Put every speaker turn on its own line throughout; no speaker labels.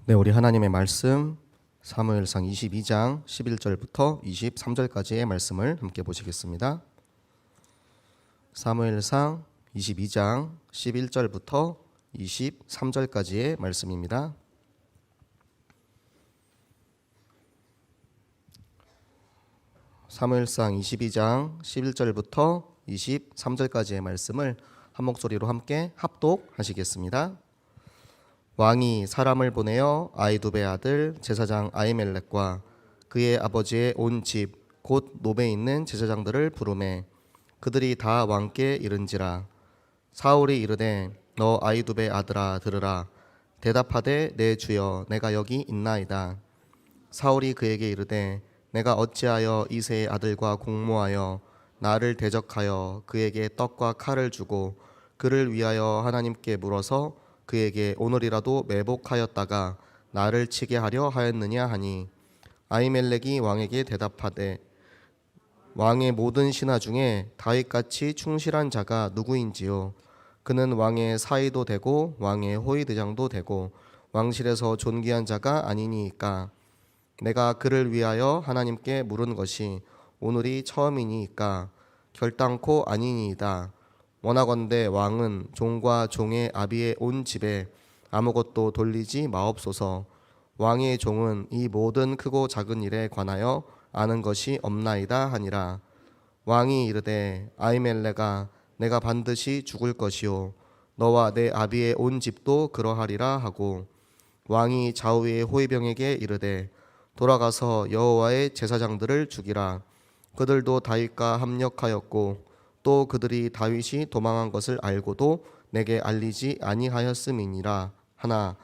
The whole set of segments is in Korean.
네, 우리 하나님의 말씀 사무엘상 22장 11절부터 23절까지의 말씀을 함께 보시겠습니다. 사무엘상 22장 11절부터 23절까지의 말씀입니다. 사무엘상 22장 11절부터 23절까지의 말씀을 한 목소리로 함께 합독하시겠습니다. 왕이 사람을 보내어 아이두베의 아들 제사장 아히멜렉과 그의 아버지의 온 집 곧 노베에 있는 제사장들을 부르매 그들이 다 왕께 이른지라. 사울이 이르되 너 아히두베의 아들아 들으라. 대답하되 내 주여 내가 여기 있나이다. 사울이 그에게 이르되 내가 어찌하여 이새의 아들과 공모하여 나를 대적하여 그에게 떡과 칼을 주고 그를 위하여 하나님께 물어서 그에게 오늘이라도 매복하였다가 나를 치게 하려 하였느냐 하니, 아히멜렉이 왕에게 대답하되 왕의 모든 신하 중에 다윗같이 충실한 자가 누구인지요? 그는 왕의 사위도 되고 왕의 호위대장도 되고 왕실에서 존귀한 자가 아니니이까. 내가 그를 위하여 하나님께 물은 것이 오늘이 처음이니이까 결단코 아니니이다. 원하건대 왕은 종과 종의 아비의 온 집에 아무것도 돌리지 마옵소서. 왕의 종은 이 모든 크고 작은 일에 관하여 아는 것이 없나이다 하니라. 왕이 이르되 아히멜렉아 내가 반드시 죽을 것이요 너와 내 아비의 온 집도 그러하리라 하고, 왕이 좌우의 호위병에게 이르되 돌아가서 여호와의 제사장들을 죽이라. 그들도 다윗과 합력하였고 또 그들이 다윗이 도망한 것을 알고도 내게 알리지 아니하였음이니라 하나,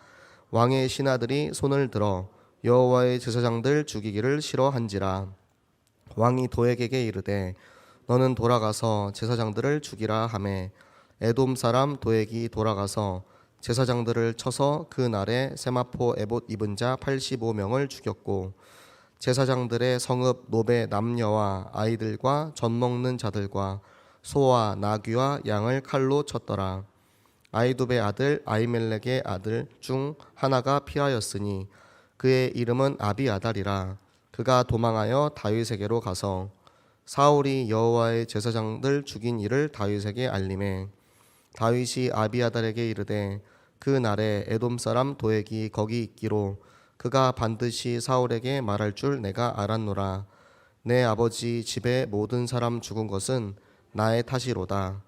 왕의 신하들이 손을 들어 여호와의 제사장들 죽이기를 싫어한지라. 왕이 도액에게 이르되 너는 돌아가서 제사장들을 죽이라 하매, 에돔 사람 도액이 돌아가서 제사장들을 쳐서 그 날에 세마포 에봇 입은 자 85명을 죽였고, 제사장들의 성읍 노베 남녀와 아이들과 젖 먹는 자들과 소와 나귀와 양을 칼로 쳤더라. 아히두베의 아들 아히멜렉의 아들 중 하나가 피하였으니 그의 이름은 아비아달이라. 그가 도망하여 다윗에게로 가서 사울이 여호와의 제사장들 죽인 일을 다윗에게 알림해, 다윗이 아비아달에게 이르되 그 날에 에돔 사람 도액이 거기 있기로 그가 반드시 사울에게 말할 줄 내가 알았노라. 내 아버지 집의 모든 사람 죽은 것은 나의 탓이로다.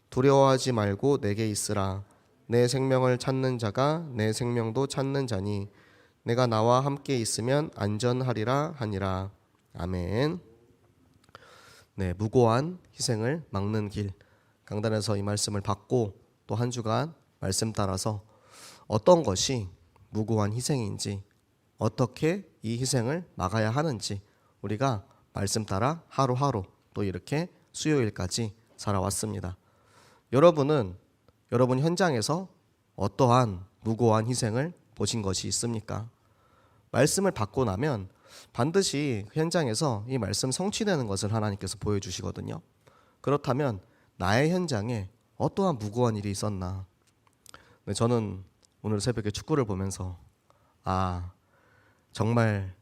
두려워하지 말고 내게 있으라. 내 생명을 찾는 자가 내 생명도 찾는 자니 내가 나와 함께 있으면 안전하리라 하니라. 아멘. 네, 무고한 희생을 막는 길, 강단에서 이 말씀을 받고 또 한 주간 말씀 따라서 어떤 것이 무고한 희생인지, 어떻게 이 희생을 막아야 하는지 우리가 말씀 따라 하루하루 또 이렇게 수요일까지 살아왔습니다. 여러분은 여러분 현장에서 어떠한 무고한 희생을 보신 것이 있습니까? 말씀을 받고 나면 반드시 현장에서 이 말씀 성취되는 것을 하나님께서 보여주시거든요. 그렇다면 나의 현장에 어떠한 무고한 일이 있었나? 네, 저는 오늘 새벽에 축구를 보면서 정말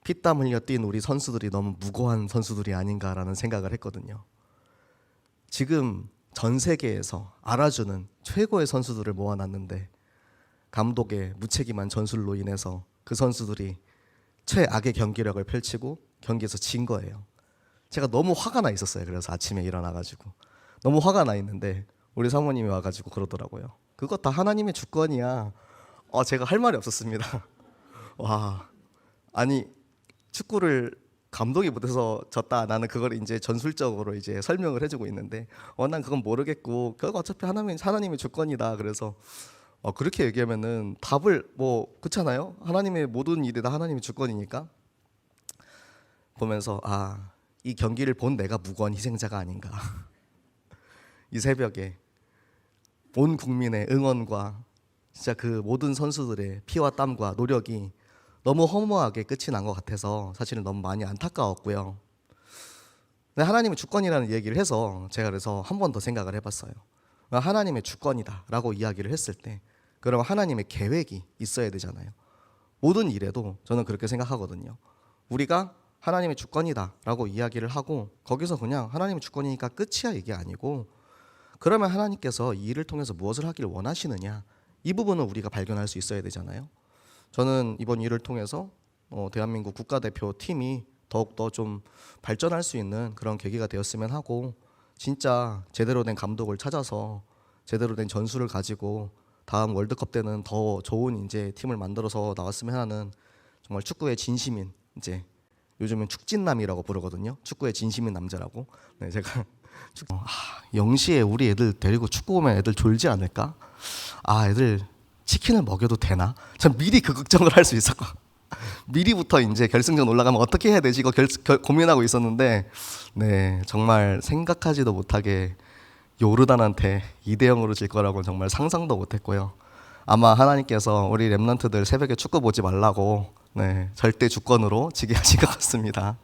피땀 흘려 뛴 우리 선수들이 너무 무고한 선수들이 아닌가라는 생각을 했거든요. 지금 전 세계에서 알아주는 최고의 선수들을 모아놨는데 감독의 무책임한 전술로 인해서 그 선수들이 최악의 경기력을 펼치고 경기에서 진 거예요. 제가 너무 화가 나 있었어요. 그래서 아침에 일어나가지고 너무 화가 나 있는데 우리 사모님이 와가지고 그러더라고요. 그거 다 하나님의 주권이야. 제가 할 말이 없었습니다. 아니 축구를 감독이 못해서 졌다. 나는 그걸 이제 전술적으로 이제 설명을 해주고 있는데 난 그건 모르겠고 결국 어차피 하나님의 주권이다. 그래서 그렇게 얘기하면은 답을 그렇잖아요. 하나님의 모든 일이 다 하나님의 주권이니까 보면서 이 경기를 본 내가 무고한 희생자가 아닌가. 이 새벽에 온 국민의 응원과 진짜 그 모든 선수들의 피와 땀과 노력이 너무 허무하게 끝이 난 것 같아서 사실은 너무 많이 안타까웠고요. 하나님의 주권이라는 얘기를 해서 제가 그래서 한 번 더 생각을 해봤어요. 하나님의 주권이다 라고 이야기를 했을 때 그럼 하나님의 계획이 있어야 되잖아요. 모든 일에도 저는 그렇게 생각하거든요. 우리가 하나님의 주권이다라고 이야기를 하고 거기서 그냥 하나님의 주권이니까 끝이야 이게 아니고, 그러면 하나님께서 이 일을 통해서 무엇을 하기를 원하시느냐, 이 부분을 우리가 발견할 수 있어야 되잖아요. 저는 이번 일을 통해서 대한민국 국가대표 팀이 더욱더 좀 발전할 수 있는 그런 계기가 되었으면 하고, 진짜 제대로 된 감독을 찾아서 제대로 된 전술을 가지고 다음 월드컵 때는 더 좋은 이제 팀을 만들어서 나왔으면 하는, 정말 축구의 진심인, 이제 요즘은 축진남이라고 부르거든요. 축구의 진심인 남자라고. 네, 제가 0시에 우리 애들 데리고 축구 보면 애들 졸지 않을까? 애들 치킨을 먹여도 되나? 전 미리 그 걱정을 할 수 있었고 미리부터 이제 결승전 올라가면 어떻게 해야 되지 이거 고민하고 있었는데, 네, 정말 생각하지도 못하게 요르단한테 2대0으로 질 거라고 정말 상상도 못했고요. 아마 하나님께서 우리 랩런트들 새벽에 축구 보지 말라고, 네, 절대 주권으로 지게 하신 것 같습니다.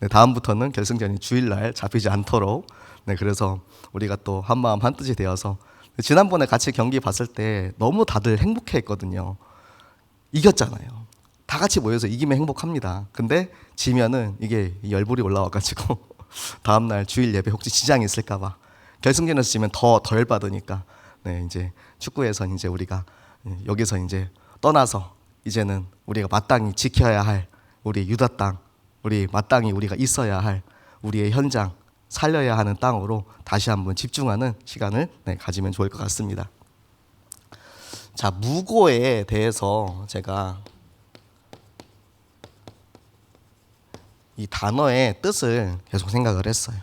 네, 다음부터는 결승전이 주일날 잡히지 않도록, 네, 그래서 우리가 또 한마음 한뜻이 되어서, 지난번에 같이 경기 봤을 때 너무 다들 행복해했거든요. 이겼잖아요. 다 같이 모여서 이기면 행복합니다. 근데 지면은 이게 열불이 올라와가지고 다음날 주일 예배 혹시 지장이 있을까봐, 결승전에서 지면 더 덜 받으니까, 네, 이제 축구에선 이제 우리가 여기서 이제 떠나서 이제는 우리가 마땅히 지켜야 할 우리 유다 땅, 우리 마땅히 우리가 있어야 할 우리의 현장, 살려야 하는 땅으로 다시 한번 집중하는 시간을, 네, 가지면 좋을 것 같습니다. 자, 무고에 대해서 제가 이 단어의 뜻을 계속 생각을 했어요.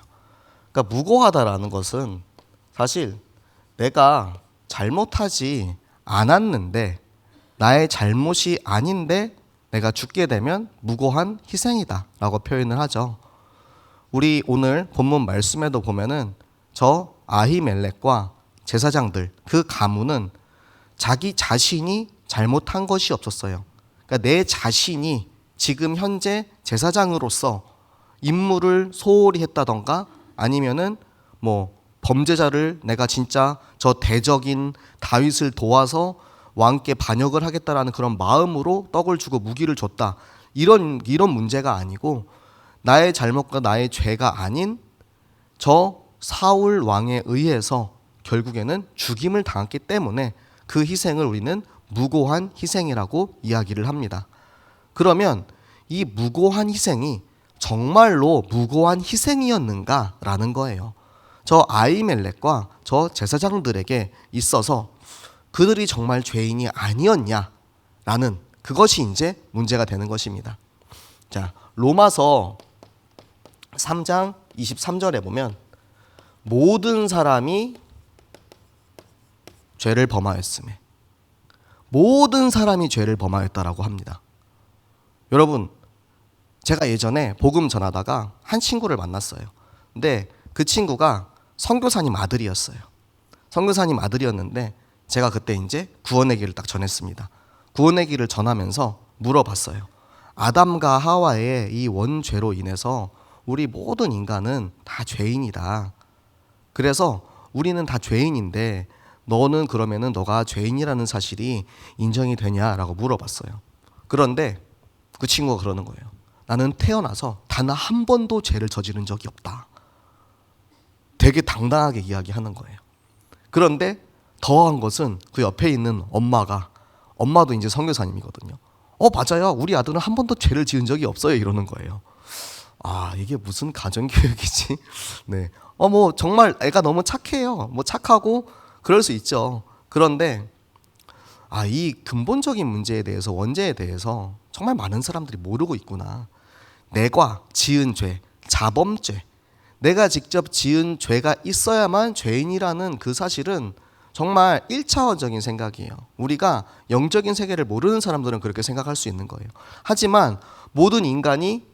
그러니까 무고하다라는 것은 사실 내가 잘못하지 않았는데, 나의 잘못이 아닌데 내가 죽게 되면 무고한 희생이다 라고 표현을 하죠. 우리 오늘 본문 말씀에도 보면은 저 아히멜렉과 제사장들, 그 가문은 자기 자신이 잘못한 것이 없었어요. 그러니까 내 자신이 지금 현재 제사장으로서 임무를 소홀히 했다던가, 아니면은 뭐 범죄자를 내가 진짜 저 대적인 다윗을 도와서 왕께 반역을 하겠다라는 그런 마음으로 떡을 주고 무기를 줬다, 이런 문제가 아니고, 나의 잘못과 나의 죄가 아닌 저 사울 왕에 의해서 결국에는 죽임을 당했기 때문에 그 희생을 우리는 무고한 희생이라고 이야기를 합니다. 그러면 이 무고한 희생이 정말로 무고한 희생이었는가라는 거예요. 저 아히멜렉과 저 제사장들에게 있어서 그들이 정말 죄인이 아니었냐라는, 그것이 이제 문제가 되는 것입니다. 자, 로마서 3장 23절에 보면 모든 사람이 죄를 범하였음에, 모든 사람이 죄를 범하였다라고 합니다. 여러분, 제가 예전에 복음 전하다가 한 친구를 만났어요. 근데 그 친구가 선교사님 아들이었어요. 선교사님 아들이었는데 제가 그때 이제 구원의 길을 딱 전했습니다. 구원의 길을 전하면서 물어봤어요. 아담과 하와의 이 원죄로 인해서 우리 모든 인간은 다 죄인이다. 그래서 우리는 다 죄인인데 너는 그러면은 너가 죄인이라는 사실이 인정이 되냐라고 물어봤어요. 그런데 그 친구가 그러는 거예요. 나는 태어나서 단 한 번도 죄를 저지른 적이 없다. 되게 당당하게 이야기하는 거예요. 그런데 더한 것은 그 옆에 있는 엄마도 이제 선교사님이거든요. 맞아요. 우리 아들은 한 번도 죄를 지은 적이 없어요. 이러는 거예요. 이게 무슨 가정교육이지? 네. 뭐 정말 애가 너무 착해요. 뭐 착하고 그럴 수 있죠. 그런데 이 근본적인 문제에 대해서, 원죄에 대해서 정말 많은 사람들이 모르고 있구나. 내가 지은 죄, 자범죄, 내가 직접 지은 죄가 있어야만 죄인이라는 그 사실은 정말 1차원적인 생각이에요. 우리가 영적인 세계를 모르는 사람들은 그렇게 생각할 수 있는 거예요. 하지만 모든 인간이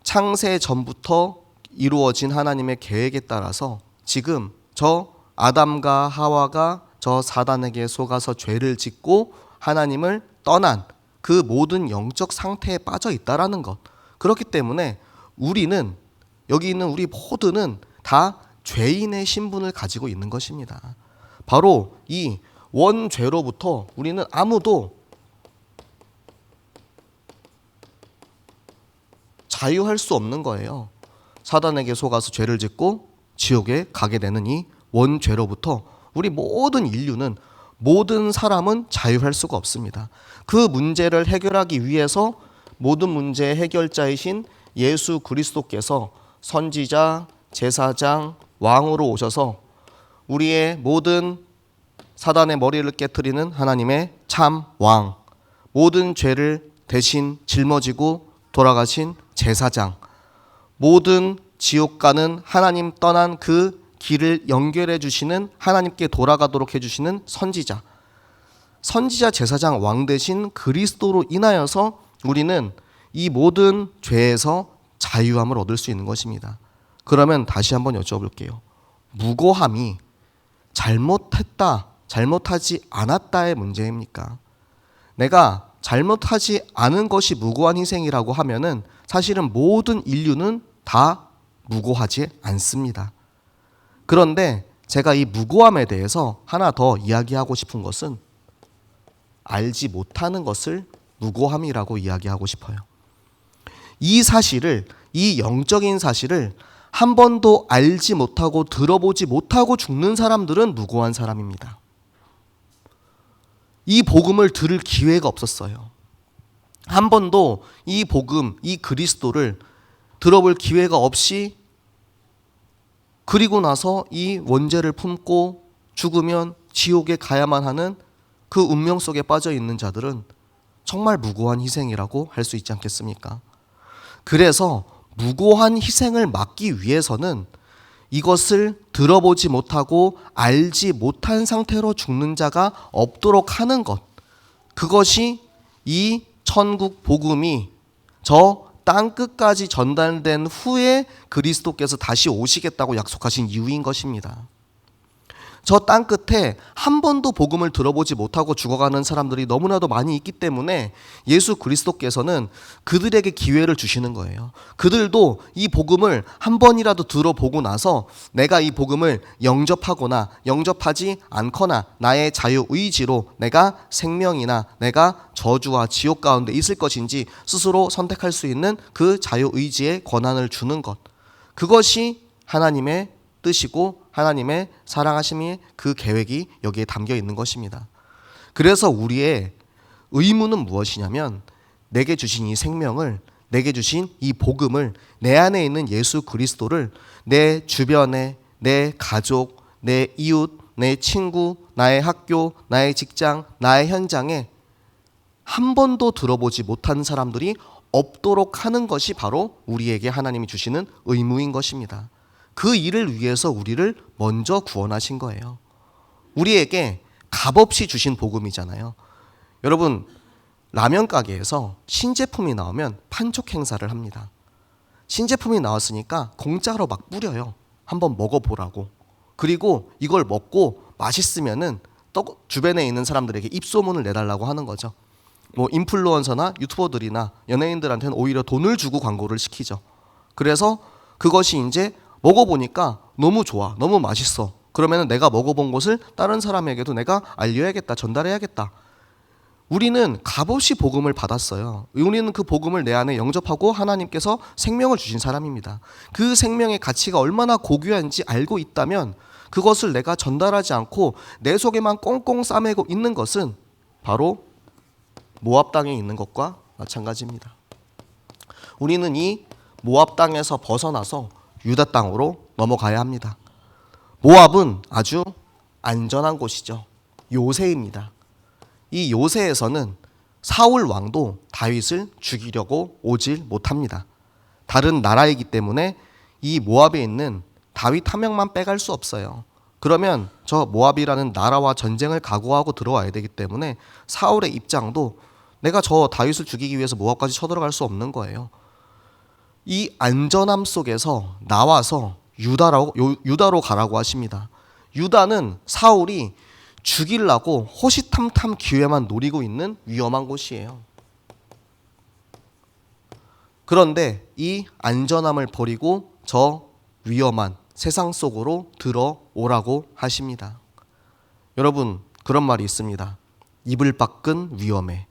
창세 전부터 이루어진 하나님의 계획에 따라서 지금 저 아담과 하와가 저 사단에게 속아서 죄를 짓고 하나님을 떠난 그 모든 영적 상태에 빠져 있다라는 것. 그렇기 때문에 우리는, 여기 있는 우리 모두는 다 죄인의 신분을 가지고 있는 것입니다. 바로 이 원죄로부터 우리는 아무도 자유할 수 없는 거예요. 사단에게 속아서 죄를 짓고 지옥에 가게 되는 이 원죄로부터 우리 모든 인류는, 모든 사람은 자유할 수가 없습니다. 그 문제를 해결하기 위해서 모든 문제의 해결자이신 예수 그리스도께서 선지자, 제사장, 왕으로 오셔서 우리의 모든 사단의 머리를 깨트리는 하나님의 참 왕, 모든 죄를 대신 짊어지고 돌아가신 제사장, 모든 지옥 가는 하나님 떠난 그 길을 연결해 주시는, 하나님께 돌아가도록 해주시는 선지자, 제사장, 왕 대신 그리스도로 인하여서 우리는 이 모든 죄에서 자유함을 얻을 수 있는 것입니다. 그러면 다시 한번 여쭤볼게요. 무고함이 잘못했다, 잘못하지 않았다의 문제입니까? 내가 잘못하지 않은 것이 무고한 희생이라고 하면은 사실은 모든 인류는 다 무고하지 않습니다. 그런데 제가 이 무고함에 대해서 하나 더 이야기하고 싶은 것은 알지 못하는 것을 무고함이라고 이야기하고 싶어요. 이 사실을, 이 영적인 사실을 한 번도 알지 못하고 들어보지 못하고 죽는 사람들은 무고한 사람입니다. 이 복음을 들을 기회가 없었어요. 한 번도 이 복음, 이 그리스도를 들어볼 기회가 없이, 그리고 나서 이 원죄를 품고 죽으면 지옥에 가야만 하는 그 운명 속에 빠져 있는 자들은 정말 무고한 희생이라고 할 수 있지 않겠습니까? 그래서 무고한 희생을 막기 위해서는 이것을 들어보지 못하고 알지 못한 상태로 죽는 자가 없도록 하는 것, 그것이 이 천국 복음이 저 땅끝까지 전달된 후에 그리스도께서 다시 오시겠다고 약속하신 이유인 것입니다. 저 땅끝에 한 번도 복음을 들어보지 못하고 죽어가는 사람들이 너무나도 많이 있기 때문에 예수 그리스도께서는 그들에게 기회를 주시는 거예요. 그들도 이 복음을 한 번이라도 들어보고 나서 내가 이 복음을 영접하거나 영접하지 않거나 나의 자유의지로 내가 생명이나 내가 저주와 지옥 가운데 있을 것인지 스스로 선택할 수 있는 그 자유의지의 권한을 주는 것, 그것이 하나님의 뜻이고 하나님의 사랑하심의 그 계획이 여기에 담겨 있는 것입니다. 그래서 우리의 의무는 무엇이냐면, 내게 주신 이 생명을, 내게 주신 이 복음을, 내 안에 있는 예수 그리스도를 내 주변에, 내 가족, 내 이웃, 내 친구, 나의 학교, 나의 직장, 나의 현장에 한 번도 들어보지 못한 사람들이 없도록 하는 것이 바로 우리에게 하나님이 주시는 의무인 것입니다. 그 일을 위해서 우리를 먼저 구원하신 거예요. 우리에게 값없이 주신 복음이잖아요. 여러분, 라면 가게에서 신제품이 나오면 판촉 행사를 합니다. 신제품이 나왔으니까 공짜로 막 뿌려요. 한번 먹어보라고. 그리고 이걸 먹고 맛있으면은 또 주변에 있는 사람들에게 입소문을 내달라고 하는 거죠. 뭐 인플루언서나 유튜버들이나 연예인들한테는 오히려 돈을 주고 광고를 시키죠. 그래서 그것이 이제 먹어보니까 너무 좋아, 너무 맛있어. 그러면 내가 먹어본 것을 다른 사람에게도 내가 알려야겠다, 전달해야겠다. 우리는 값없이 복음을 받았어요. 우리는 그 복음을 내 안에 영접하고 하나님께서 생명을 주신 사람입니다. 그 생명의 가치가 얼마나 고귀한지 알고 있다면 그것을 내가 전달하지 않고 내 속에만 꽁꽁 싸매고 있는 것은 바로 모압 땅에 있는 것과 마찬가지입니다. 우리는 이 모압 땅에서 벗어나서 유다 땅으로 넘어가야 합니다. 모압은 아주 안전한 곳이죠. 요새입니다. 이 요새에서는 사울 왕도 다윗을 죽이려고 오질 못합니다. 다른 나라이기 때문에 이 모압에 있는 다윗 한 명만 빼갈 수 없어요. 그러면 저 모압이라는 나라와 전쟁을 각오하고 들어와야 되기 때문에 사울의 입장도 내가 저 다윗을 죽이기 위해서 모압까지 쳐들어갈 수 없는 거예요. 이 안전함 속에서 나와서 유다로 가라고 하십니다. 유다는 사울이 죽이려고 호시탐탐 기회만 노리고 있는 위험한 곳이에요. 그런데 이 안전함을 버리고 저 위험한 세상 속으로 들어오라고 하십니다. 여러분, 그런 말이 있습니다. 이불 밖은 위험해.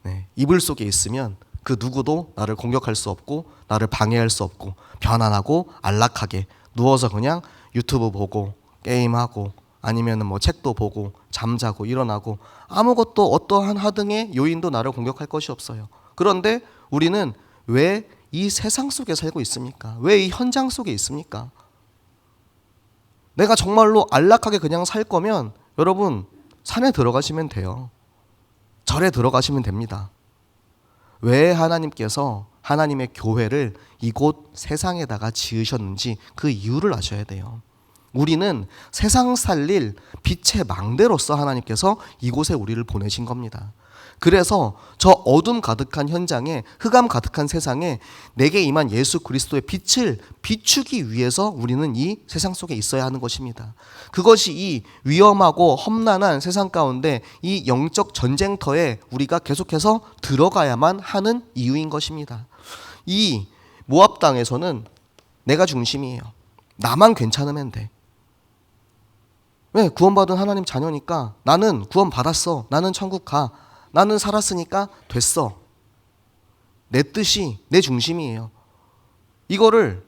네, 이불 속에 있으면 그 누구도 나를 공격할 수 없고 나를 방해할 수 없고 편안하고 안락하게 누워서 그냥 유튜브 보고 게임하고 아니면은 뭐 책도 보고 잠자고 일어나고 아무것도 어떠한 하등의 요인도 나를 공격할 것이 없어요. 그런데 우리는 왜 이 세상 속에 살고 있습니까? 왜 이 현장 속에 있습니까? 내가 정말로 안락하게 그냥 살 거면 여러분 산에 들어가시면 돼요. 절에 들어가시면 됩니다. 왜 하나님께서 하나님의 교회를 이곳 세상에다가 지으셨는지 그 이유를 아셔야 돼요. 우리는 세상 살릴 빛의 망대로서 하나님께서 이곳에 우리를 보내신 겁니다. 그래서 저 어둠 가득한 현장에, 흑암 가득한 세상에 내게 임한 예수 그리스도의 빛을 비추기 위해서 우리는 이 세상 속에 있어야 하는 것입니다. 그것이 이 위험하고 험난한 세상 가운데 이 영적 전쟁터에 우리가 계속해서 들어가야만 하는 이유인 것입니다. 이 모압 땅에서는 내가 중심이에요. 나만 괜찮으면 돼. 왜? 구원받은 하나님 자녀니까 나는 구원받았어. 나는 천국 가. 나는 살았으니까 됐어. 내 뜻이 내 중심이에요. 이거를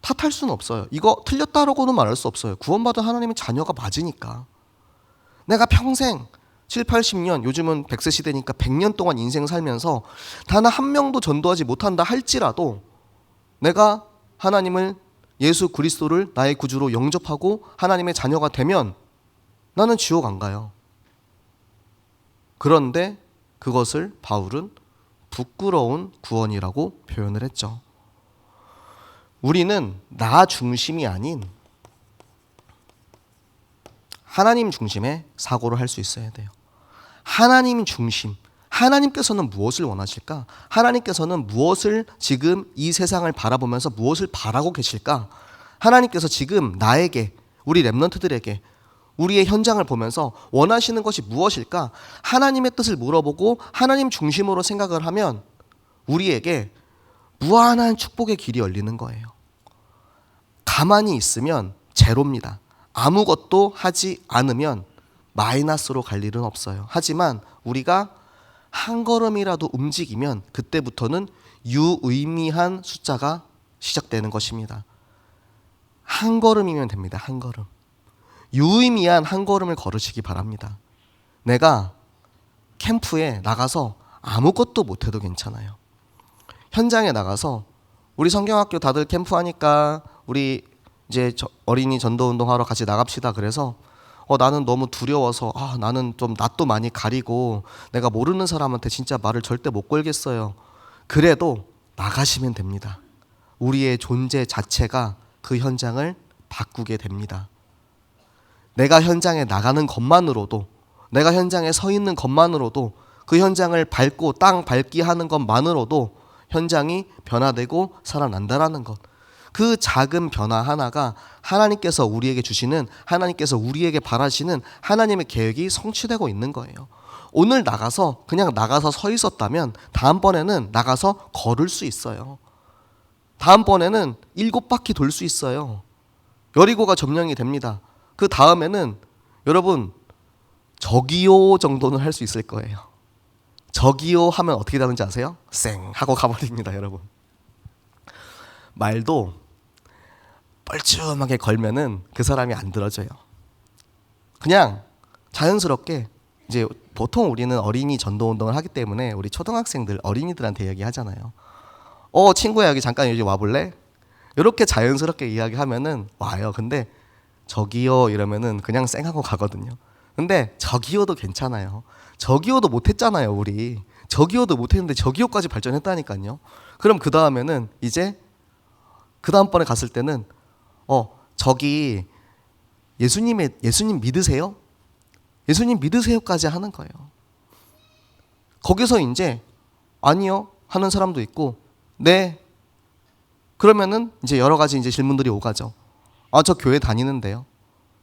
탓할 수는 없어요. 이거 틀렸다라고는 말할 수 없어요. 구원받은 하나님의 자녀가 맞으니까. 내가 평생 7, 80년, 요즘은 100세 시대니까 100년 동안 인생 살면서 단 한 명도 전도하지 못한다 할지라도 내가 하나님을, 예수 그리스도를 나의 구주로 영접하고 하나님의 자녀가 되면 나는 지옥 안 가요. 그런데 그것을 바울은 부끄러운 구원이라고 표현을 했죠. 우리는 나 중심이 아닌 하나님 중심의 사고를 할 수 있어야 돼요. 하나님 중심. 하나님께서는 무엇을 원하실까? 하나님께서는 무엇을 지금 이 세상을 바라보면서 무엇을 바라고 계실까? 하나님께서 지금 나에게, 우리 렘넌트들에게 우리의 현장을 보면서 원하시는 것이 무엇일까? 하나님의 뜻을 물어보고 하나님 중심으로 생각을 하면 우리에게 무한한 축복의 길이 열리는 거예요. 가만히 있으면 제로입니다. 아무것도 하지 않으면 마이너스로 갈 일은 없어요. 하지만 우리가 한 걸음이라도 움직이면 그때부터는 유의미한 숫자가 시작되는 것입니다. 한 걸음이면 됩니다. 한 걸음. 유의미한 한 걸음을 걸으시기 바랍니다. 내가 캠프에 나가서 아무것도 못해도 괜찮아요. 현장에 나가서 우리 성경학교 다들 캠프하니까 우리 이제 어린이 전도운동하러 같이 나갑시다. 그래서 나는 너무 두려워서 나는 좀 낯도 많이 가리고 내가 모르는 사람한테 진짜 말을 절대 못 걸겠어요. 그래도 나가시면 됩니다. 우리의 존재 자체가 그 현장을 바꾸게 됩니다. 내가 현장에 나가는 것만으로도, 내가 현장에 서 있는 것만으로도, 그 현장을 밟고 땅 밟기 하는 것만으로도 현장이 변화되고 살아난다라는 것. 그 작은 변화 하나가 하나님께서 우리에게 주시는, 하나님께서 우리에게 바라시는 하나님의 계획이 성취되고 있는 거예요. 오늘 나가서 그냥 나가서 서 있었다면 다음번에는 나가서 걸을 수 있어요. 다음번에는 7바퀴 돌 수 있어요. 여리고가 점령이 됩니다. 그 다음에는 여러분 저기요 정도는 할 수 있을 거예요. 저기요 하면 어떻게 되는지 아세요? 쌩 하고 가버립니다. 여러분. 말도 뻘쭘하게 걸면은 그 사람이 안 들어져요. 그냥 자연스럽게, 이제 보통 우리는 어린이 전도 운동을 하기 때문에 우리 초등학생들, 어린이들한테 이야기하잖아요. 친구야 여기 잠깐 여기 와볼래? 이렇게 자연스럽게 이야기하면은 와요. 근데 저기요 이러면은 그냥 쌩하고 가거든요. 근데 저기요도 괜찮아요. 저기요도 못했잖아요. 우리 저기요도 못했는데 저기요까지 발전했다니까요. 그럼 그 다음에는 이제 그 다음번에 갔을 때는 저기 예수님 믿으세요? 예수님 믿으세요까지 하는 거예요. 거기서 이제 아니요 하는 사람도 있고, 네. 그러면은 이제 여러 가지 이제 질문들이 오가죠. 저 교회 다니는데요.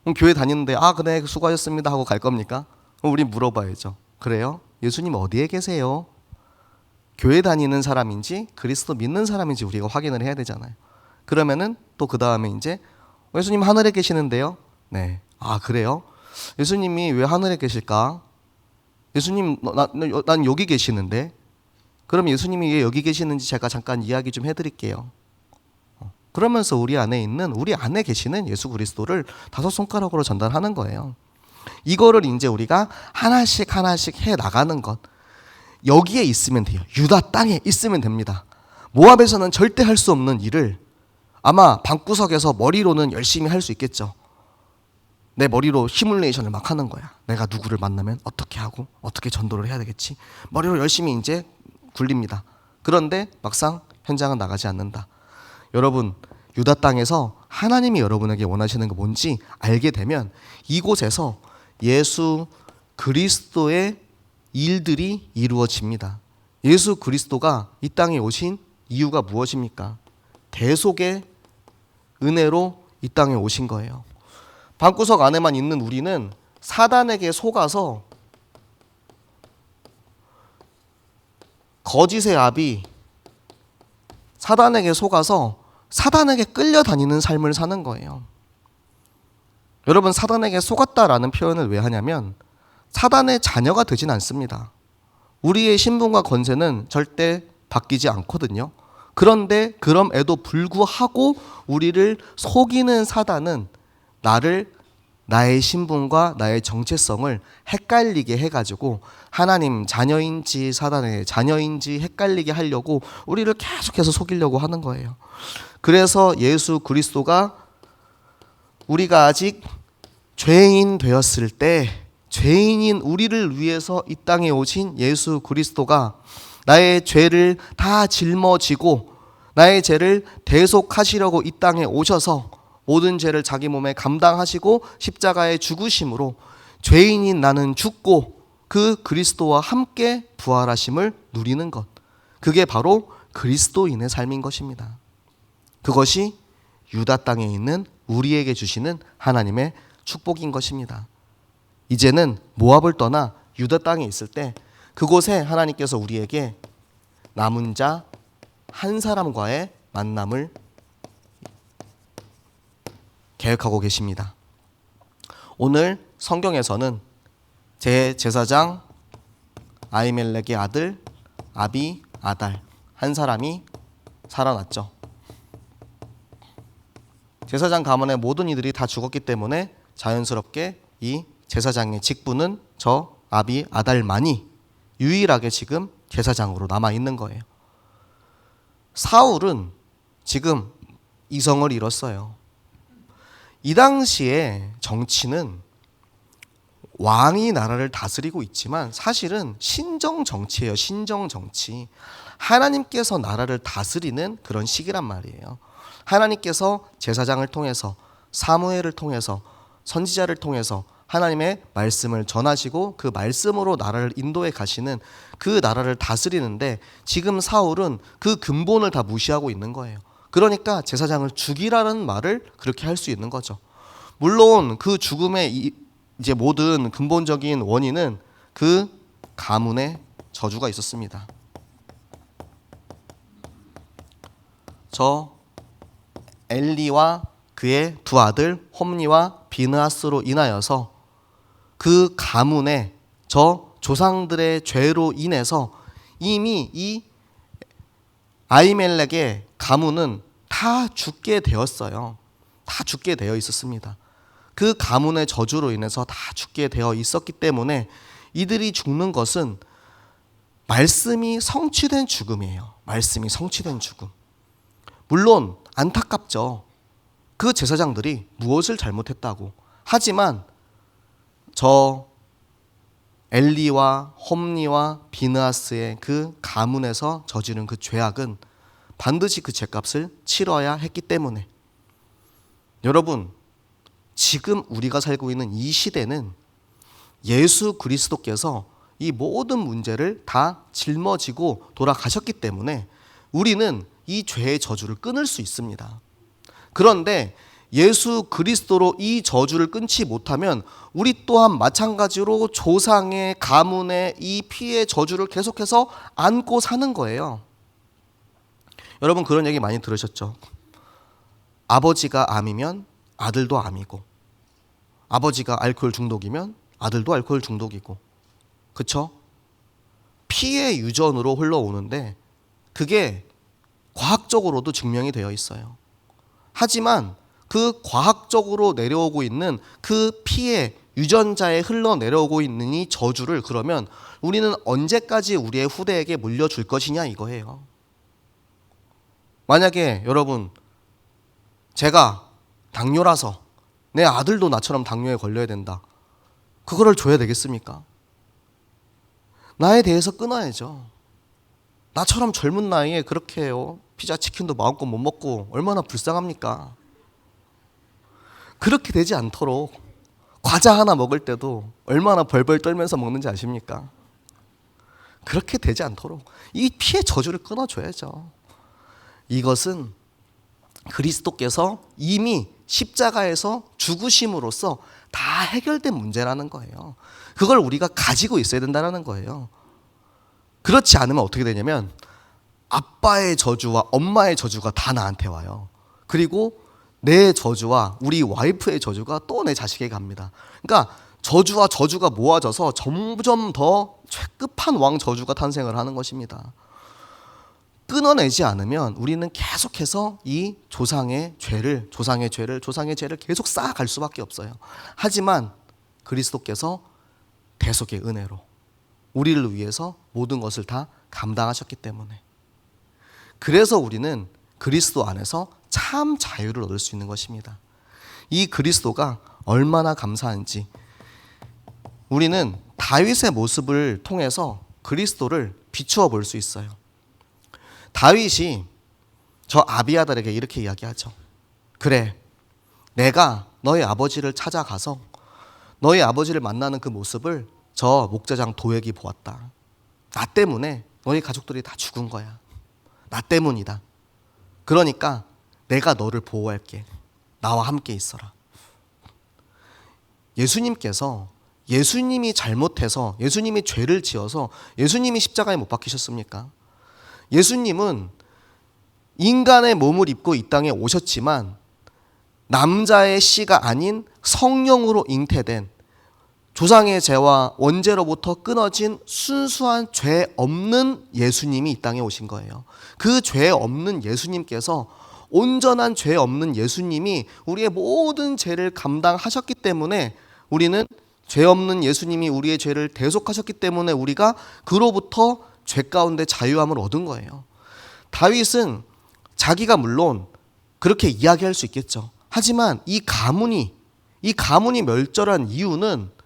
그럼 교회 다니는데 그래 수고하셨습니다 하고 갈 겁니까? 그럼 우리 물어봐야죠. 그래요? 예수님 어디에 계세요? 교회 다니는 사람인지 그리스도 믿는 사람인지 우리가 확인을 해야 되잖아요. 그러면은 또 그 다음에 이제 예수님 하늘에 계시는데요. 네. 그래요? 예수님이 왜 하늘에 계실까? 예수님 난 여기 계시는데. 그럼 예수님이 왜 여기 계시는지 제가 잠깐 이야기 좀 해드릴게요. 그러면서 우리 안에 계시는 예수 그리스도를 5손가락으로 전달하는 거예요. 이거를 이제 우리가 하나씩 해 나가는 것. 여기에 있으면 돼요. 유다 땅에 있으면 됩니다. 모압에서는 절대 할 수 없는 일을 아마 방구석에서 머리로는 열심히 할 수 있겠죠. 내 머리로 시뮬레이션을 막 하는 거야. 내가 누구를 만나면 어떻게 하고 어떻게 전도를 해야 되겠지. 머리로 열심히 이제 굴립니다. 그런데 막상 현장은 나가지 않는다. 여러분, 유다 땅에서 하나님이 여러분에게 원하시는 거 뭔지 알게 되면 이곳에서 예수 그리스도의 일들이 이루어집니다. 예수 그리스도가 이 땅에 오신 이유가 무엇입니까? 대속의 은혜로 이 땅에 오신 거예요. 방구석 안에만 있는 우리는 사단에게 속아서 거짓의 압이 사단에게 속아서 사단에게 끌려다니는 삶을 사는 거예요. 여러분, 사단에게 속았다라는 표현을 왜 하냐면 사단의 자녀가 되진 않습니다. 우리의 신분과 권세는 절대 바뀌지 않거든요. 그런데 그럼에도 불구하고 우리를 속이는 사단은 나의 신분과 나의 정체성을 헷갈리게 해가지고 하나님 자녀인지 사단의 자녀인지 헷갈리게 하려고 우리를 계속해서 속이려고 하는 거예요. 그래서 예수 그리스도가 우리가 아직 죄인 되었을 때 죄인인 우리를 위해서 이 땅에 오신 예수 그리스도가 나의 죄를 다 짊어지고 나의 죄를 대속하시려고 이 땅에 오셔서 모든 죄를 자기 몸에 감당하시고 십자가의 죽으심으로 죄인인 나는 죽고 그 그리스도와 함께 부활하심을 누리는 것. 그게 바로 그리스도인의 삶인 것입니다. 그것이 유다 땅에 있는 우리에게 주시는 하나님의 축복인 것입니다. 이제는 모압을 떠나 유다 땅에 있을 때 그곳에 하나님께서 우리에게 남은 자 한 사람과의 만남을 계획하고 계십니다. 오늘 성경에서는 제사장 아히멜렉의 아들 아비아달 한 사람이 살아났죠. 제사장 가문의 모든 이들이 다 죽었기 때문에 자연스럽게 이 제사장의 직분은 저 아비아달만이 유일하게 지금 제사장으로 남아 있는 거예요. 사울은 지금 이성을 잃었어요. 이 당시에 정치는 왕이 나라를 다스리고 있지만 사실은 신정 정치예요. 신정 정치. 하나님께서 나라를 다스리는 그런 시기란 말이에요. 하나님께서 제사장을 통해서 사무엘을 통해서 선지자를 통해서 하나님의 말씀을 전하시고 그 말씀으로 나라를 인도해 가시는 그 나라를 다스리는데 지금 사울은 그 근본을 다 무시하고 있는 거예요. 그러니까 제사장을 죽이라는 말을 그렇게 할 수 있는 거죠. 물론 그 죽음의 이제 모든 근본적인 원인은 그 가문의 저주가 있었습니다. 저 엘리와 그의 두 아들 홈니와 비느하스로 인하여서 그 가문의 저 조상들의 죄로 인해서 이미 이 아히멜렉의 가문은 다 죽게 되었어요. 다 죽게 되어 있었습니다. 그 가문의 저주로 인해서 다 죽게 되어 있었기 때문에 이들이 죽는 것은 말씀이 성취된 죽음이에요. 말씀이 성취된 죽음. 물론 안타깝죠. 그 제사장들이 무엇을 잘못했다고. 하지만 저 엘리와 홈니와 비느하스의 그 가문에서 저지른 그 죄악은 반드시 그 죄값을 치러야 했기 때문에 여러분, 지금 우리가 살고 있는 이 시대는 예수 그리스도께서 이 모든 문제를 다 짊어지고 돌아가셨기 때문에 우리는 이 죄의 저주를 끊을 수 있습니다. 그런데 예수 그리스도로 이 저주를 끊지 못하면 우리 또한 마찬가지로 조상의 가문의 이 피의 저주를 계속해서 안고 사는 거예요. 여러분, 그런 얘기 많이 들으셨죠? 아버지가 암이면 아들도 암이고, 아버지가 알코올 중독이면 아들도 알코올 중독이고, 그쵸? 피의 유전으로 흘러오는데 그게 과학적으로도 증명이 되어 있어요. 하지만 그 과학적으로 내려오고 있는 그 피의 유전자에 흘러내려오고 있는 이 저주를 그러면 우리는 언제까지 우리의 후대에게 물려줄 것이냐 이거예요. 만약에 여러분 제가 당뇨라서 내 아들도 나처럼 당뇨에 걸려야 된다. 그거를 줘야 되겠습니까? 나에 대해서 끊어야죠. 나처럼 젊은 나이에 그렇게 해요. 피자 치킨도 마음껏 못 먹고 얼마나 불쌍합니까? 그렇게 되지 않도록 과자 하나 먹을 때도 얼마나 벌벌 떨면서 먹는지 아십니까? 그렇게 되지 않도록 이 피의 저주를 끊어줘야죠. 이것은 그리스도께서 이미 십자가에서 죽으심으로써 다 해결된 문제라는 거예요. 그걸 우리가 가지고 있어야 된다는 거예요. 그렇지 않으면 어떻게 되냐면 아빠의 저주와 엄마의 저주가 다 나한테 와요. 그리고 내 저주와 우리 와이프의 저주가 또 내 자식에게 갑니다. 그러니까 저주와 저주가 모아져서 점점 더 최급한 왕 저주가 탄생을 하는 것입니다. 끊어내지 않으면 우리는 계속해서 이 조상의 죄를 계속 쌓아갈 수밖에 없어요. 하지만 그리스도께서 대속의 은혜로 우리를 위해서 모든 것을 다 감당하셨기 때문에, 그래서 우리는 그리스도 안에서 참 자유를 얻을 수 있는 것입니다. 이 그리스도가 얼마나 감사한지 우리는 다윗의 모습을 통해서 그리스도를 비추어 볼 수 있어요. 다윗이 저 아비아달에게 이렇게 이야기하죠. 그래, 내가 너의 아버지를 찾아가서 너의 아버지를 만나는 그 모습을 저 목자장 도액이 보았다. 나 때문에 너희 가족들이 다 죽은 거야. 나 때문이다. 그러니까 내가 너를 보호할게. 나와 함께 있어라. 예수님께서 예수님이 잘못해서 예수님이 죄를 지어서 예수님이 십자가에 못 박히셨습니까? 예수님은 인간의 몸을 입고 이 땅에 오셨지만 남자의 씨가 아닌 성령으로 잉태된 조상의 죄와 원죄로부터 끊어진 순수한 죄 없는 예수님이 이 땅에 오신 거예요. 그 죄 없는 예수님께서, 온전한 죄 없는 예수님이 우리의 모든 죄를 감당하셨기 때문에 우리는 죄 없는 예수님이 우리의 죄를 대속하셨기 때문에 우리가 그로부터 죄 가운데 자유함을 얻은 거예요. 다윗은 자기가 물론 그렇게 이야기할 수 있겠죠. 하지만 이 가문이 멸절한 이유는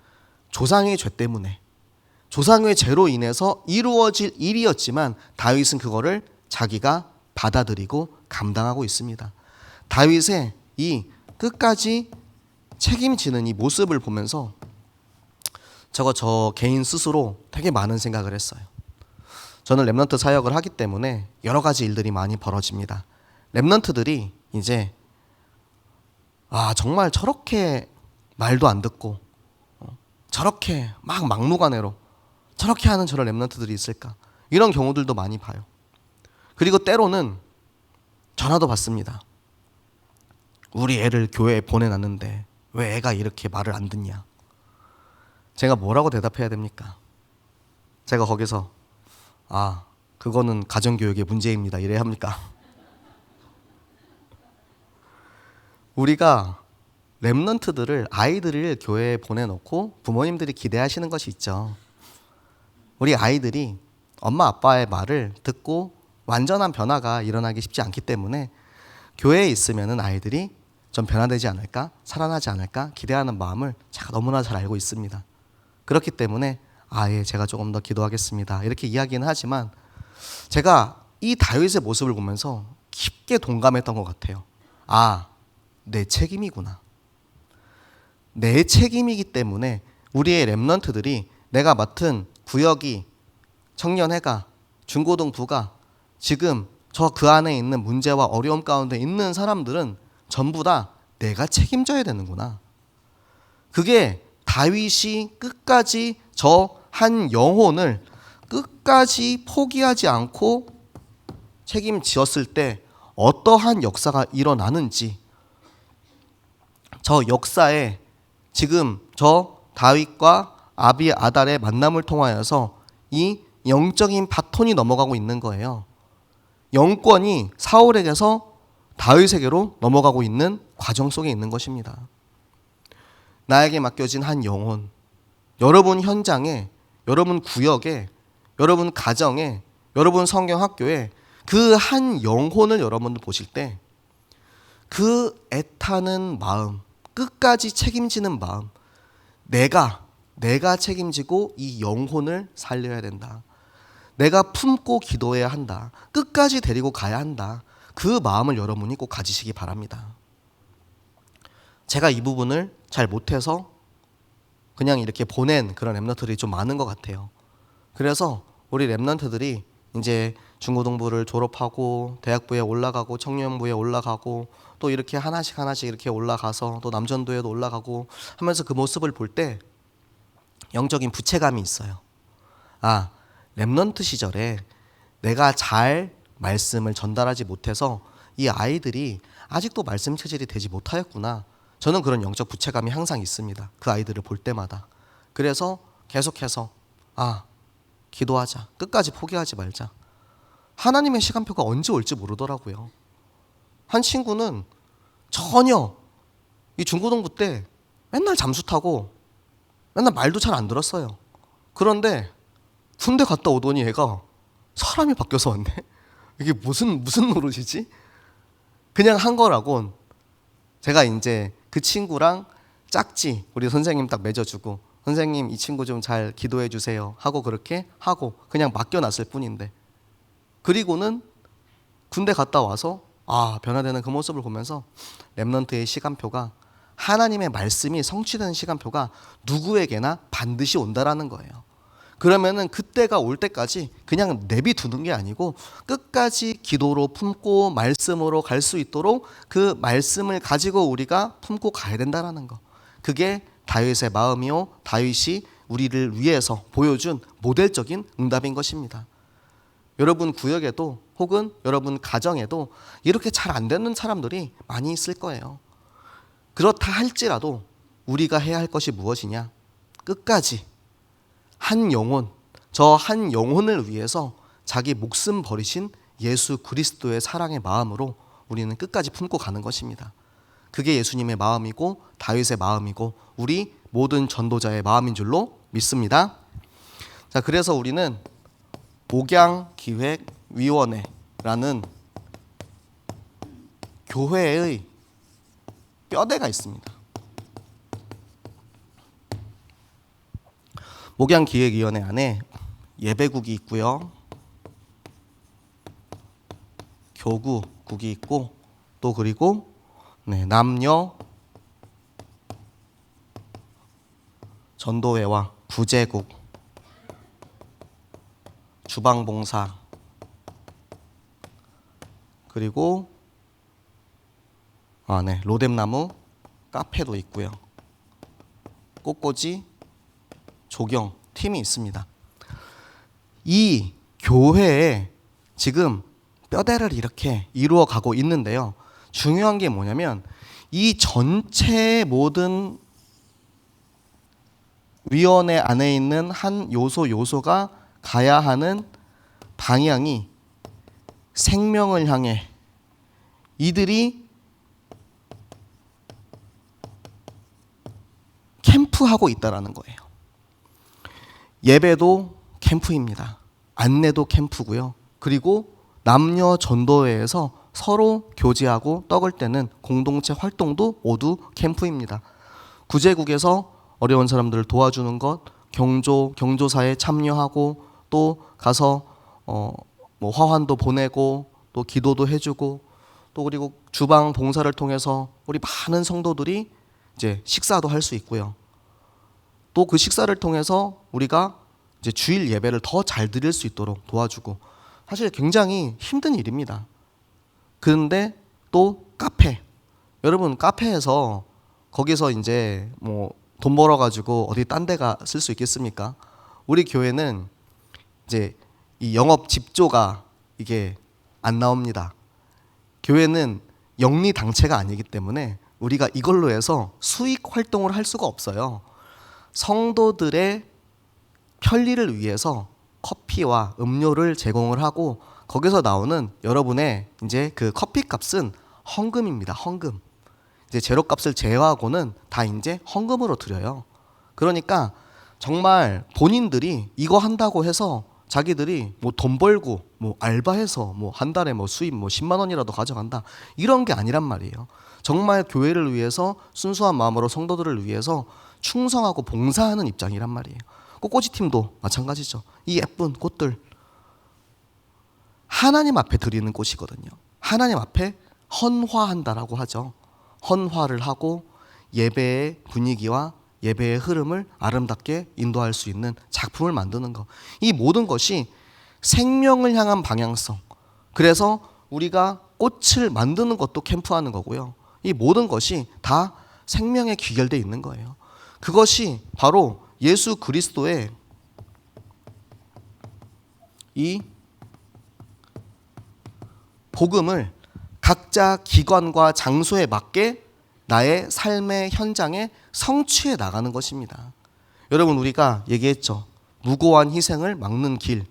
조상의 죄 때문에, 조상의 죄로 인해서 이루어질 일이었지만 다윗은 그거를 자기가 받아들이고 감당하고 있습니다. 다윗의 이 끝까지 책임지는 이 모습을 보면서 저 개인 스스로 되게 많은 생각을 했어요. 저는 렘넌트 사역을 하기 때문에 여러 가지 일들이 많이 벌어집니다. 렘넌트들이 이제 정말 저렇게 말도 안 듣고 저렇게 막 막무가내로 저렇게 하는 저런 렘넌트들이 있을까? 이런 경우들도 많이 봐요. 그리고 때로는 전화도 받습니다. 우리 애를 교회에 보내놨는데 왜 애가 이렇게 말을 안 듣냐? 제가 뭐라고 대답해야 됩니까? 제가 거기서 그거는 가정교육의 문제입니다 이래야 합니까? 우리가 렘넌트들을, 아이들을 교회에 보내놓고 부모님들이 기대하시는 것이 있죠. 우리 아이들이 엄마 아빠의 말을 듣고 완전한 변화가 일어나기 쉽지 않기 때문에 교회에 있으면 아이들이 좀 변화되지 않을까, 살아나지 않을까 기대하는 마음을 제가 너무나 잘 알고 있습니다. 그렇기 때문에 제가 조금 더 기도하겠습니다 이렇게 이야기는 하지만 제가 이 다윗의 모습을 보면서 깊게 동감했던 것 같아요. 내 책임이구나. 내 책임이기 때문에 우리의 렘넌트들이, 내가 맡은 구역이, 청년회가, 중고등부가 지금 그 안에 있는 문제와 어려움 가운데 있는 사람들은 전부 다 내가 책임져야 되는구나. 그게 다윗이 끝까지 저 한 영혼을 끝까지 포기하지 않고 책임지었을 때 어떠한 역사가 일어나는지, 저 역사에 지금 저 다윗과 아비아달의 만남을 통하여서 이 영적인 바톤이 넘어가고 있는 거예요. 영권이 사울에게서 다윗에게로 넘어가고 있는 과정 속에 있는 것입니다. 나에게 맡겨진 한 영혼, 여러분 현장에, 여러분 구역에, 여러분 가정에, 여러분 성경학교에 그 한 영혼을 여러분들 보실 때 그 애타는 마음, 끝까지 책임지는 마음, 내가 책임지고 이 영혼을 살려야 된다. 내가 품고 기도해야 한다. 끝까지 데리고 가야 한다. 그 마음을 여러분이 꼭 가지시기 바랍니다. 제가 이 부분을 잘 못해서 그냥 이렇게 보낸 그런 랩런트들이 좀 많은 것 같아요. 그래서 우리 랩런트들이 이제 중고등부를 졸업하고 대학부에 올라가고 청년부에 올라가고 또 이렇게 하나씩 이렇게 올라가서 또 남전도에도 올라가고 하면서 그 모습을 볼 때 영적인 부채감이 있어요. 아, 랩런트 시절에 내가 잘 말씀을 전달하지 못해서 이 아이들이 아직도 말씀 체질이 되지 못하였구나. 저는 그런 영적 부채감이 항상 있습니다. 그 아이들을 볼 때마다. 그래서 계속해서 기도하자. 끝까지 포기하지 말자. 하나님의 시간표가 언제 올지 모르더라고요. 한 친구는 전혀 이 중고등부 때 맨날 잠수 타고 맨날 말도 잘 안 들었어요. 그런데 군대 갔다 오더니 얘가 사람이 바뀌어서 왔네. 이게 무슨 노릇이지? 그냥 한 거라곤 제가 이제 그 친구랑 짝지 우리 선생님 딱 맺어주고 선생님 이 친구 좀 잘 기도해 주세요 하고 그렇게 하고 그냥 맡겨놨을 뿐인데 그리고는 군대 갔다 와서 변화되는 그 모습을 보면서 랩런트의 시간표가 하나님의 말씀이 성취되는 시간표가 누구에게나 반드시 온다라는 거예요. 그러면은 그때가 올 때까지 그냥 내비두는 게 아니고 끝까지 기도로 품고 말씀으로 갈 수 있도록 그 말씀을 가지고 우리가 품고 가야 된다라는 거. 그게 다윗의 마음이요 다윗이 우리를 위해서 보여준 모델적인 응답인 것입니다. 여러분 구역에도 혹은 여러분 가정에도 이렇게 잘 안 되는 사람들이 많이 있을 거예요. 그렇다 할지라도 우리가 해야 할 것이 무엇이냐? 끝까지 한 영혼, 저 한 영혼을 위해서 자기 목숨 버리신 예수 그리스도의 사랑의 마음으로 우리는 끝까지 품고 가는 것입니다. 그게 예수님의 마음이고 다윗의 마음이고 우리 모든 전도자의 마음인 줄로 믿습니다. 자, 그래서 우리는 목양기획위원회라는 교회의 뼈대가 있습니다. 목양기획위원회 안에 예배국이 있고요, 교구국이 있고 또 그리고 남녀 전도회와 부제국, 주방봉사, 그리고 로뎀나무 카페도 있고요. 꽃꽂이 조경 팀이 있습니다. 이 교회에 지금 뼈대를 이렇게 이루어 가고 있는데요. 중요한 게 뭐냐면 이 전체 모든 위원회 안에 있는 한 요소가 가야 하는 방향이 생명을 향해 이들이 캠프하고 있다라는 거예요. 예배도 캠프입니다. 안내도 캠프고요. 그리고 남녀 전도회에서 서로 교제하고 떡을 떼는 공동체 활동도 모두 캠프입니다. 구제국에서 어려운 사람들을 도와주는 것, 경조사에 참여하고 또 가서 화환도 보내고 또 기도도 해주고 또 그리고 주방 봉사를 통해서 우리 많은 성도들이 이제 식사도 할 수 있고요. 또 그 식사를 통해서 우리가 이제 주일 예배를 더 잘 드릴 수 있도록 도와주고 사실 굉장히 힘든 일입니다. 그런데 또 카페, 여러분 카페에서 거기서 이제 돈 벌어가지고 어디 딴 데가 쓸 수 있겠습니까? 우리 교회는 이제 이 영업 집조가 이게 안 나옵니다. 교회는 영리 당체가 아니기 때문에 우리가 이걸로 해서 수익 활동을 할 수가 없어요. 성도들의 편리를 위해서 커피와 음료를 제공을 하고 거기서 나오는 여러분의 이제 그 커피 값은 헌금입니다. 헌금. 이제 재료값을 제외하고는 다 이제 헌금으로 드려요. 그러니까 정말 본인들이 이거 한다고 해서 자기들이 뭐 돈 벌고 뭐 알바해서 뭐 한 달에 뭐 수입 뭐 10만 원이라도 가져간다 이런 게 아니란 말이에요. 정말 교회를 위해서 순수한 마음으로 성도들을 위해서 충성하고 봉사하는 입장이란 말이에요. 꽃꽂이팀도 마찬가지죠. 이 예쁜 꽃들 하나님 앞에 드리는 꽃이거든요. 하나님 앞에 헌화한다라고 하죠. 헌화를 하고 예배의 분위기와 예배의 흐름을 아름답게 인도할 수 있는 작품을 만드는 것. 이 모든 것이 생명을 향한 방향성. 그래서 우리가 꽃을 만드는 것도 캠프하는 거고요. 이 모든 것이 다 생명에 귀결되어 있는 거예요. 그것이 바로 예수 그리스도의 이 복음을 각자 기관과 장소에 맞게 나의 삶의 현장에 성취해 나가는 것입니다. 여러분 우리가 얘기했죠. 무고한 희생을 막는 길.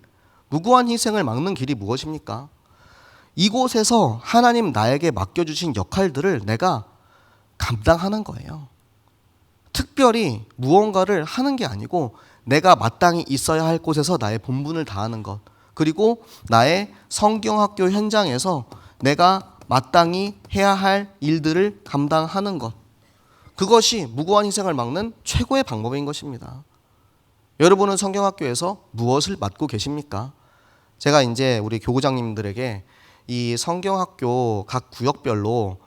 무고한 희생을 막는 길이 무엇입니까? 이곳에서 하나님 나에게 맡겨주신 역할들을 내가 감당하는 거예요. 특별히 무언가를 하는 게 아니고 내가 마땅히 있어야 할 곳에서 나의 본분을 다하는 것. 그리고 나의 성경학교 현장에서 내가 마땅히 해야 할 일들을 감당하는 것. 그것이 무고한 희생을 막는 최고의 방법인 것입니다. 여러분은 성경학교에서 무엇을 맡고 계십니까? 제가 이제 우리 교구장님들에게 이 성경학교 각 구역별로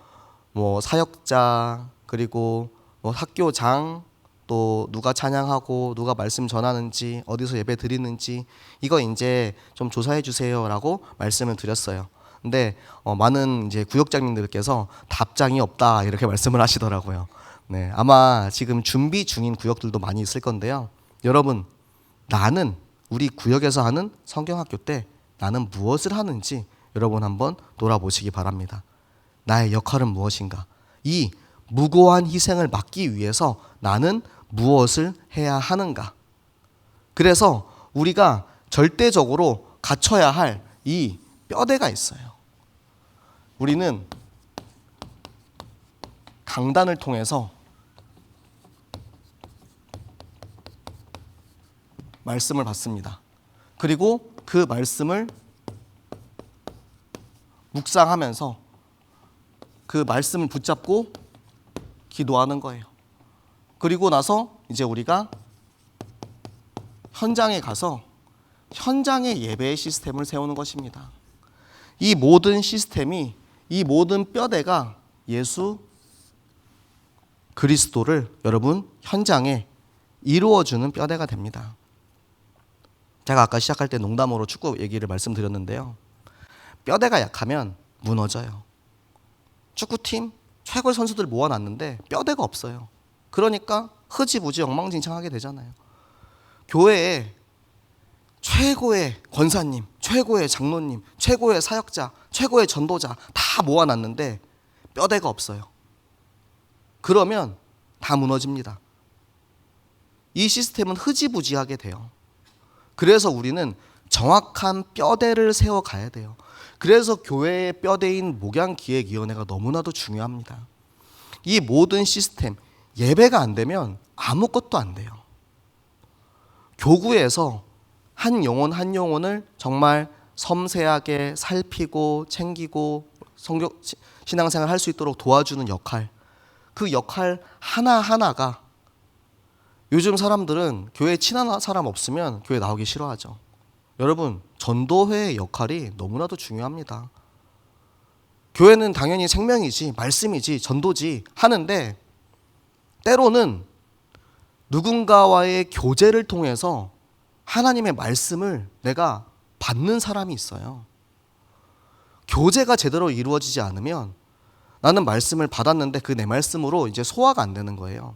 뭐 사역자 그리고 뭐 학교장 또 누가 찬양하고 누가 말씀 전하는지 어디서 예배 드리는지 이거 이제 좀 조사해 주세요라고 말씀을 드렸어요. 근데 많은 이제 구역장님들께서 답장이 없다 이렇게 말씀을 하시더라고요. 네, 아마 지금 준비 중인 구역들도 많이 있을 건데요. 여러분, 나는 우리 구역에서 하는 성경학교 때 나는 무엇을 하는지 여러분 한번 돌아보시기 바랍니다. 나의 역할은 무엇인가? 이 무고한 희생을 막기 위해서 나는 무엇을 해야 하는가? 그래서 우리가 절대적으로 갖춰야 할 이 뼈대가 있어요. 우리는 강단을 통해서 말씀을 받습니다. 그리고 그 말씀을 묵상하면서 그 말씀을 붙잡고 기도하는 거예요. 그리고 나서 이제 우리가 현장에 가서 현장의 예배의 시스템을 세우는 것입니다. 이 모든 시스템이 이 모든 뼈대가 예수 그리스도를 여러분 현장에 이루어주는 뼈대가 됩니다. 제가 아까 시작할 때 농담으로 축구 얘기를 말씀드렸는데요. 뼈대가 약하면 무너져요. 축구팀 최고의 선수들 모아놨는데 뼈대가 없어요. 그러니까 흐지부지 엉망진창하게 되잖아요. 교회에 최고의 권사님, 최고의 장로님, 최고의 사역자, 최고의 전도자 다 모아놨는데 뼈대가 없어요. 그러면 다 무너집니다. 이 시스템은 흐지부지하게 돼요. 그래서 우리는 정확한 뼈대를 세워가야 돼요. 그래서 교회의 뼈대인 목양기획위원회가 너무나도 중요합니다. 이 모든 시스템, 예배가 안 되면 아무것도 안 돼요. 교구에서 한 영혼 한 영혼을 정말 섬세하게 살피고 챙기고 신앙생활 할 수 있도록 도와주는 역할, 그 역할 하나하나가 요즘 사람들은 교회에 친한 사람 없으면 교회 나오기 싫어하죠. 여러분, 전도회의 역할이 너무나도 중요합니다. 교회는 당연히 생명이지, 말씀이지, 전도지 하는데 때로는 누군가와의 교제를 통해서 하나님의 말씀을 내가 받는 사람이 있어요. 교제가 제대로 이루어지지 않으면 나는 말씀을 받았는데 그 내 말씀으로 이제 소화가 안 되는 거예요.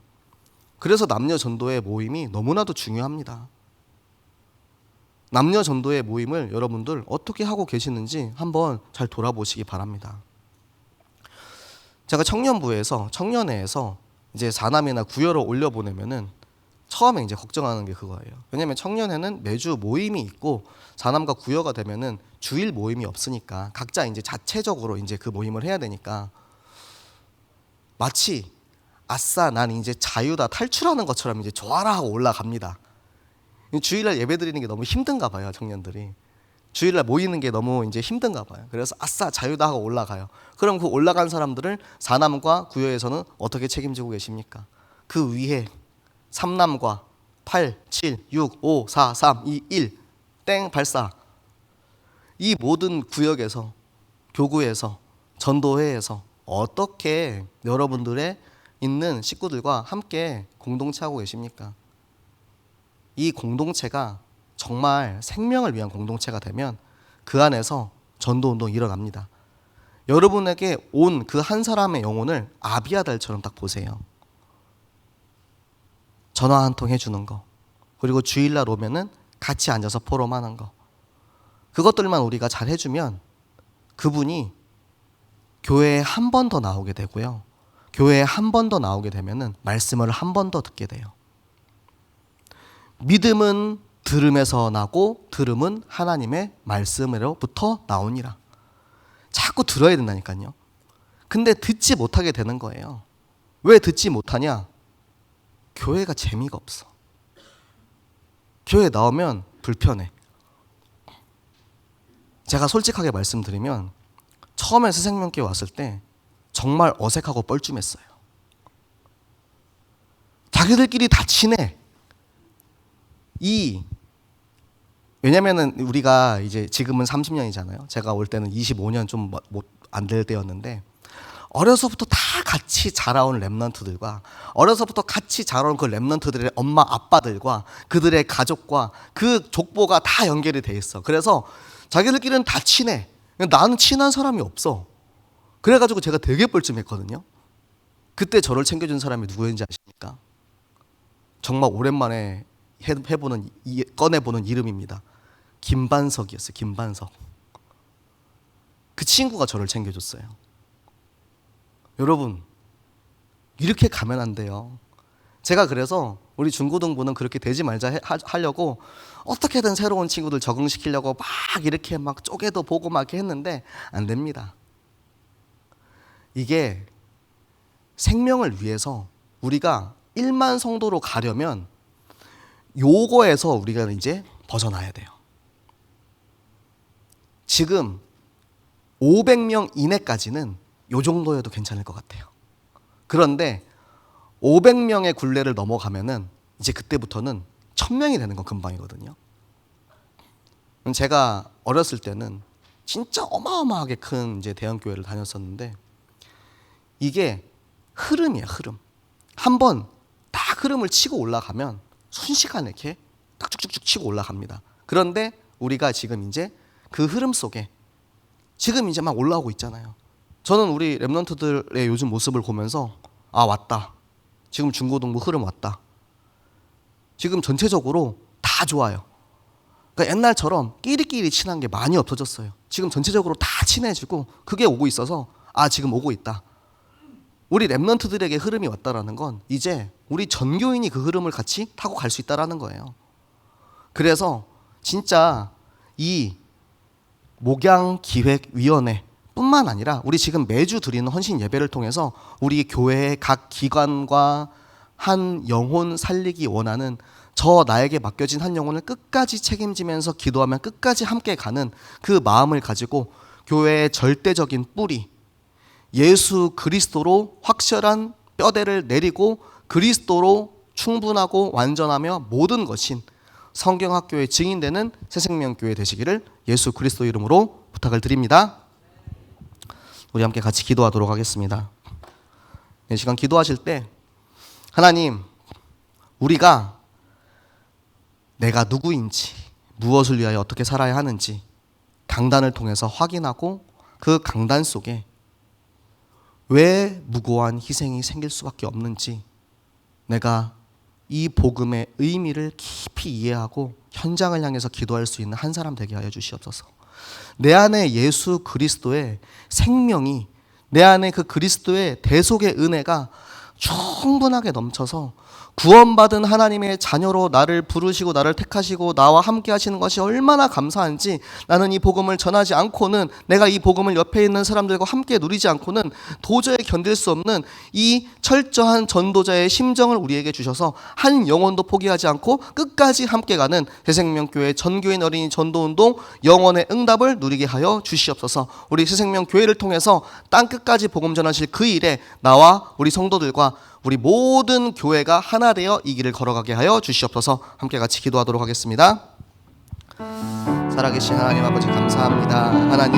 그래서 남녀 전도의 모임이 너무나도 중요합니다. 남녀 전도의 모임을 여러분들 어떻게 하고 계시는지 한번 잘 돌아보시기 바랍니다. 제가 청년부에서 청년회에서 이제 사남이나 구여로 올려보내면은 처음에 이제 걱정하는 게 그거예요. 왜냐하면 청년회는 매주 모임이 있고 자남과 구여가 되면은 주일 모임이 없으니까 각자 이제 자체적으로 이제 그 모임을 해야 되니까 마치 아싸 난 이제 자유다 탈출하는 것처럼 이제 좋아라 하고 올라갑니다. 주일날 예배 드리는 게 너무 힘든가 봐요. 청년들이 주일날 모이는 게 너무 이제 힘든가 봐요. 그래서 아싸 자유다 하고 올라가요. 그럼 그 올라간 사람들을 사남과 구여에서는 어떻게 책임지고 계십니까? 그 위에 3남과 8, 7, 6, 5, 4, 3, 2, 1 땡 발사. 이 모든 구역에서 교구에서 전도회에서 어떻게 여러분들의 있는 식구들과 함께 공동체하고 계십니까? 이 공동체가 정말 생명을 위한 공동체가 되면 그 안에서 전도운동이 일어납니다. 여러분에게 온 그 한 사람의 영혼을 아비아달처럼 딱 보세요. 전화 한 통 해주는 거, 그리고 주일날 오면은 같이 앉아서 포럼하는 거, 그것들만 우리가 잘 해주면 그분이 교회에 한 번 더 나오게 되고요. 교회에 한 번 더 나오게 되면은 말씀을 한 번 더 듣게 돼요. 믿음은 들음에서 나고 들음은 하나님의 말씀으로부터 나오니라. 자꾸 들어야 된다니까요. 근데 듣지 못하게 되는 거예요. 왜 듣지 못하냐? 교회가 재미가 없어. 교회 나오면 불편해. 제가 솔직하게 말씀드리면 처음에 새생명교회 왔을 때 정말 어색하고 뻘쭘했어요. 자기들끼리 다 친해. 왜냐면은 우리가 이제 지금은 30년이잖아요. 제가 올 때는 25년 좀 안 될 때였는데 어려서부터 다 같이 자라온 렘넌트들과 어려서부터 같이 자라온 그 렘넌트들의 엄마 아빠들과 그들의 가족과 그 족보가 다 연결이 돼 있어. 그래서 자기들끼리는 다 친해. 나는 친한 사람이 없어. 그래가지고 제가 되게 뻘쭘했거든요. 그때 저를 챙겨준 사람이 누구였는지 아십니까? 정말 오랜만에 꺼내보는 이름입니다. 김반석이었어요. 김반석. 그 친구가 저를 챙겨줬어요. 여러분, 이렇게 가면 안 돼요. 제가 그래서 우리 중고등부는 그렇게 되지 말자 하려고 어떻게든 새로운 친구들 적응시키려고 막 이렇게 막 쪼개도 보고 막 이렇게 했는데 안 됩니다. 이게 생명을 위해서 우리가 1만 성도로 가려면 요거에서 우리가 이제 벗어나야 돼요. 지금 500명 이내까지는 요 정도여도 괜찮을 것 같아요. 그런데 500명의 굴레를 넘어가면은 이제 그때부터는 1000명이 되는 건 금방이거든요. 제가 어렸을 때는 진짜 어마어마하게 큰 이제 대형교회를 다녔었는데 이게 흐름이야, 흐름. 한번 딱 흐름을 치고 올라가면 순식간에 이렇게 딱 쭉쭉쭉 치고 올라갑니다. 그런데 우리가 지금 이제 그 흐름 속에 지금 이제 막 올라오고 있잖아요. 저는 우리 랩런트들의 요즘 모습을 보면서 아, 왔다. 지금 중고등부 흐름 왔다. 지금 전체적으로 다 좋아요. 그러니까 옛날처럼 끼리끼리 친한 게 많이 없어졌어요. 지금 전체적으로 다 친해지고 그게 오고 있어서 아, 지금 오고 있다. 우리 랩런트들에게 흐름이 왔다라는 건 이제 우리 전교인이 그 흐름을 같이 타고 갈 수 있다라는 거예요. 그래서 진짜 이 목양기획위원회 뿐만 아니라 우리 지금 매주 드리는 헌신 예배를 통해서 우리 교회의 각 기관과 한 영혼 살리기 원하는 저 나에게 맡겨진 한 영혼을 끝까지 책임지면서 기도하면 끝까지 함께 가는 그 마음을 가지고 교회의 절대적인 뿌리 예수 그리스도로 확실한 뼈대를 내리고 그리스도로 충분하고 완전하며 모든 것인 성경학교의 증인되는 새생명교회 되시기를 예수 그리스도 이름으로 부탁을 드립니다. 우리 함께 같이 기도하도록 하겠습니다. 이 시간 기도하실 때 하나님, 우리가 내가 누구인지 무엇을 위하여 어떻게 살아야 하는지 강단을 통해서 확인하고 그 강단 속에 왜 무고한 희생이 생길 수밖에 없는지 내가 이 복음의 의미를 깊이 이해하고 현장을 향해서 기도할 수 있는 한 사람 되게 하여 주시옵소서. 내 안에 예수 그리스도의 생명이 내 안에 그 그리스도의 대속의 은혜가 충분하게 넘쳐서 구원받은 하나님의 자녀로 나를 부르시고 나를 택하시고 나와 함께 하시는 것이 얼마나 감사한지, 나는 이 복음을 전하지 않고는, 내가 이 복음을 옆에 있는 사람들과 함께 누리지 않고는 도저히 견딜 수 없는 이 철저한 전도자의 심정을 우리에게 주셔서 한 영혼도 포기하지 않고 끝까지 함께 가는 새생명교회 전교인 어린이 전도운동 영원의 응답을 누리게 하여 주시옵소서. 우리 새생명교회를 통해서 땅끝까지 복음 전하실 그 일에 나와 우리 성도들과 우리 모든 교회가 하나 되어 이 길을 걸어가게 하여 주시옵소서. 함께 같이 기도하도록 하겠습니다. 살아계신 하나님 아버지 감사합니다. 하나님